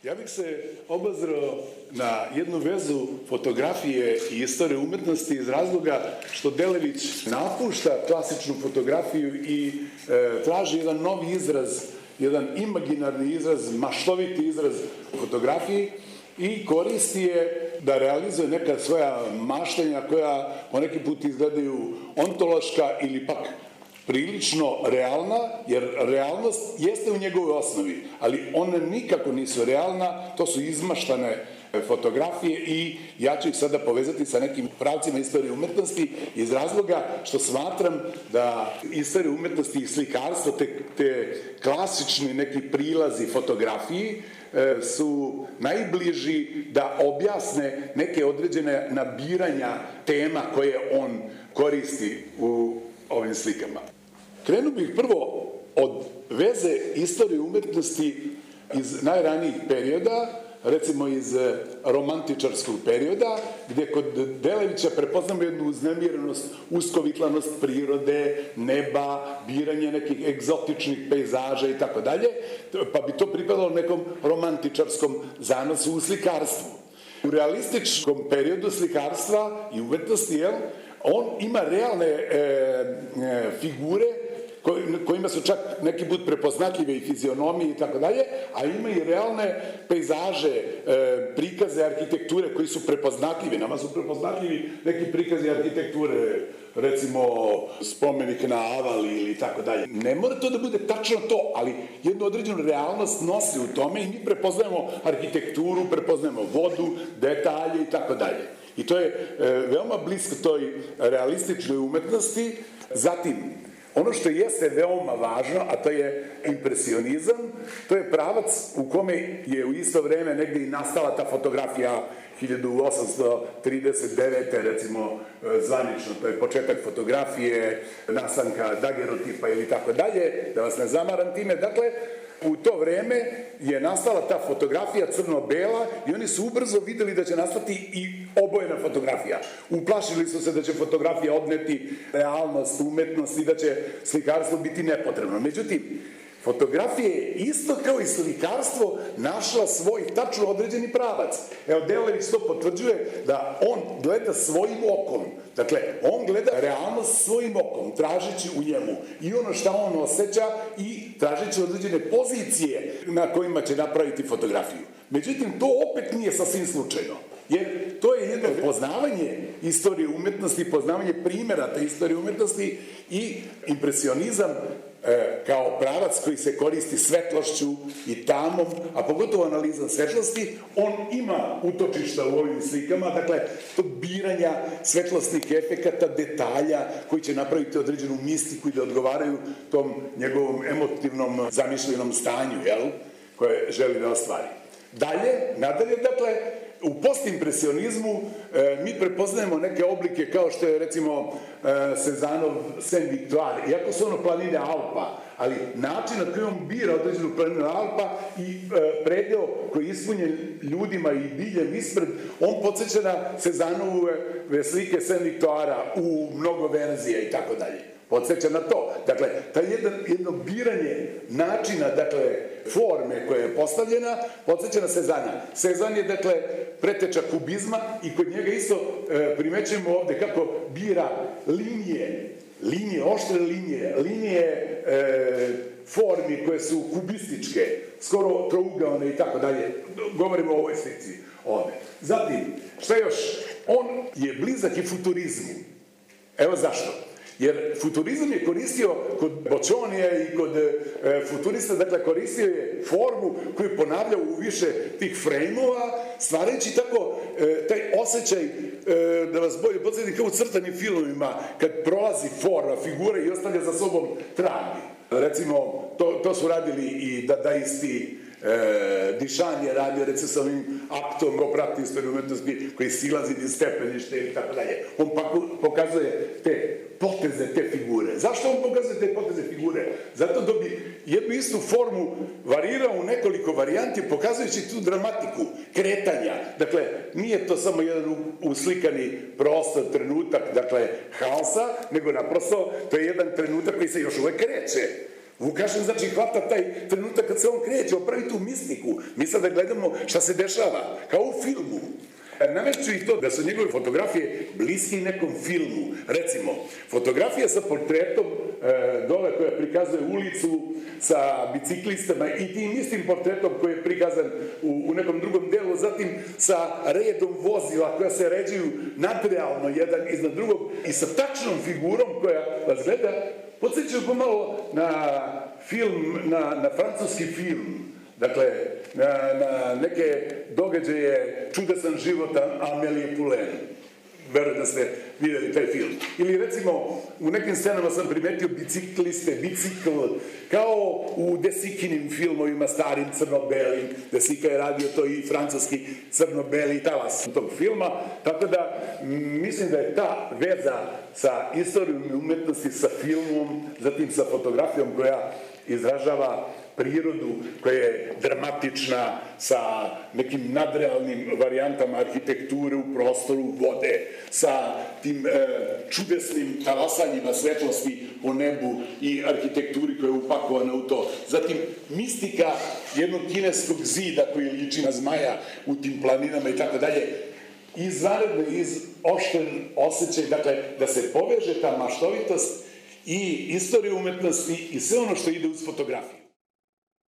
Ja bih se obazrao na jednu vezu fotografije i istorije umetnosti iz razloga što Delević napušta klasičnu fotografiju i traži jedan novi izraz, jedan imaginarni izraz, maštoviti izraz fotografiji i koristi je da realizuje neka svoja maštanja koja poneki put izgledaju ontološka ili pak prilično realna, jer realnost jeste u njegovoj osnovi, ali one nikako nisu realna, to su izmaštane fotografije i ja ću ih sada povezati sa nekim pravcima istorije umetnosti iz razloga što smatram da istorija umetnosti i slikarstvo, te klasični neki prilazi fotografiji su najbliži da objasne neke određene nabiranja tema koje on koristi u ovim slikama. Krenuo bih prvo od veze istorije umetnosti iz najranijih perioda, recimo iz romantičarskog perioda, gdje kod Delevića prepoznamo jednu uznemirenost, uskovitlanost prirode, neba, biranje nekih egzotičnih pejzaža i tako dalje, pa bi to pripadalo nekom romantičarskom zanosu u slikarstvu. U realističkom periodu slikarstva i umetnosti, on ima realne figure kojima su čak neki put prepoznatljive i fizionomije i tako dalje, a ima i realne pejzaže, prikaze arhitekture koji su prepoznatljivi. Nama su prepoznatljivi neki prikazi arhitekture, recimo spomenik na Avali ili tako dalje. Ne mora to da bude tačno to, ali jednu određenu realnost nosi u tome i mi prepoznajemo arhitekturu, prepoznajemo vodu, detalje i tako dalje. I to je veoma blisko toj realističnoj umetnosti. Zatim, ono što jeste veoma važno, a to je impresionizam, to je pravac u kome je u isto vreme negde i nastala ta fotografija 1839. recimo zvanično, to je početak fotografije, nastanka dagerotipa ili tako dalje, da vas ne zamaram time. Dakle, u to vreme je nastala ta fotografija crno-bela i oni su ubrzo videli da će nastati i obojena fotografija. Uplašili su se da će fotografija odneti realnost, umetnost i da će slikarstvo biti nepotrebno. Međutim, fotografija je isto kao i slikarstvo našla svoj tačno određeni pravac. Evo, Delević to potvrđuje da on gleda svojim okom. Dakle, on gleda realnost svojim okom, tražeći u njemu i ono šta on osjeća i tražeći određene pozicije na kojima će napraviti fotografiju. Međutim, to opet nije sasvim slučajno. Jer to je jedno poznavanje istorije umetnosti, poznavanje primjera te istorije umetnosti i impresionizam kao pravac koji se koristi svetlošću i tamom, a pogotovo analizom svetlosti, on ima utočišta u ovim slikama, dakle, to biranja svetlosnih efekata, detalja koji će napraviti određenu mistiku i da odgovaraju tom njegovom emotivnom zamišljenom stanju, koje želi da ostvari. Nadalje, dakle, u postimpresionizmu mi prepoznajemo neke oblike kao što je recimo Cézannov Saint-Victoire, iako su ono planine Alpa, ali način na koji on bira određenu planinu Alpa i predeo koji je ispunjen ljudima i biljem ispred, on podsjeća na Cézannove slike Saint-Victoire u mnogo verzija i tako dalje. Podsjeća na to. Dakle, taj jedno biranje načina, dakle, forme koja je postavljena, podsjeća na Cézanna. Cézanne je, dakle, preteča kubizma i kod njega isto primećujemo ovde kako bira linije, oštre linije formi koje su kubističke, skoro trougaone i tako dalje. Govorimo o ovoj sekciji ovde. Zatim, šta još? On je blizak i futurizmu. Evo zašto. Jer futurizam je koristio kod Boccionija i kod futurista, dakle, koristio je formu koju je ponavljao u više tih frejmova, stvarajući tako taj osjećaj, da vas bolje podsjetim, kao u crtanim filmovima, kad prolazi forma, figura i ostavlja za sobom tragi. Recimo, to su radili i dadaisti, Dišan je radio, recimo, sa ovim aktom ko prati istoriju umetnosti koji silazi iz stepenište i tako dalje. On pokazuje te poteze, te figure. Zašto on pokazuje te poteze figure? Zato da bi jednu istu formu varirao u nekoliko varijanti, pokazujući tu dramatiku kretanja. Dakle, nije to samo jedan uslikani prostor, trenutak, dakle, haosa, nego naprosto to je jedan trenutak koji se još uvek kreće. Vukašin, znači, hvata taj trenutak kad se on kreće, on pravi tu mistiku. Mi sada gledamo šta se dešava, kao u filmu. Navešću i to da su njegove fotografije bliski nekom filmu. Recimo, fotografija sa portretom dole koja prikazuje ulicu sa biciklistama i tim istim portretom koji je prikazan u nekom drugom delu, zatim sa redom vozila koja se ređuju nadrealno jedan iznad drugog i sa tačnom figurom koja vas gleda, podsjećaju pomalo na film, na francuski film. Dakle, na neke događaje Čudesan život Amélie Poulain. Verujem da ste vidjeli taj film. Ili recimo, u nekim scenama sam primetio bicikliste, bicikl, kao u Desikinim filmovima, starim crno-belim. Desika je radio to i francuski crno-beli talas tog filma. Tako da, mislim da je ta veza sa istorijom i umetnosti, sa filmom, zatim sa fotografijom koja izražava prirodu koja je dramatična sa nekim nadrealnim varijantama arhitekture u prostoru vode, sa tim čudesnim talasanjima svetlosti po nebu i arhitekturi koja je upakovana u to. Zatim mistika jednog kineskog zida koji liči na zmaja u tim planinama i tako dalje. Izvanredno oštren osjećaj, dakle, da se poveže ta maštovitost i istorija umetnosti i sve ono što ide uz fotografiju.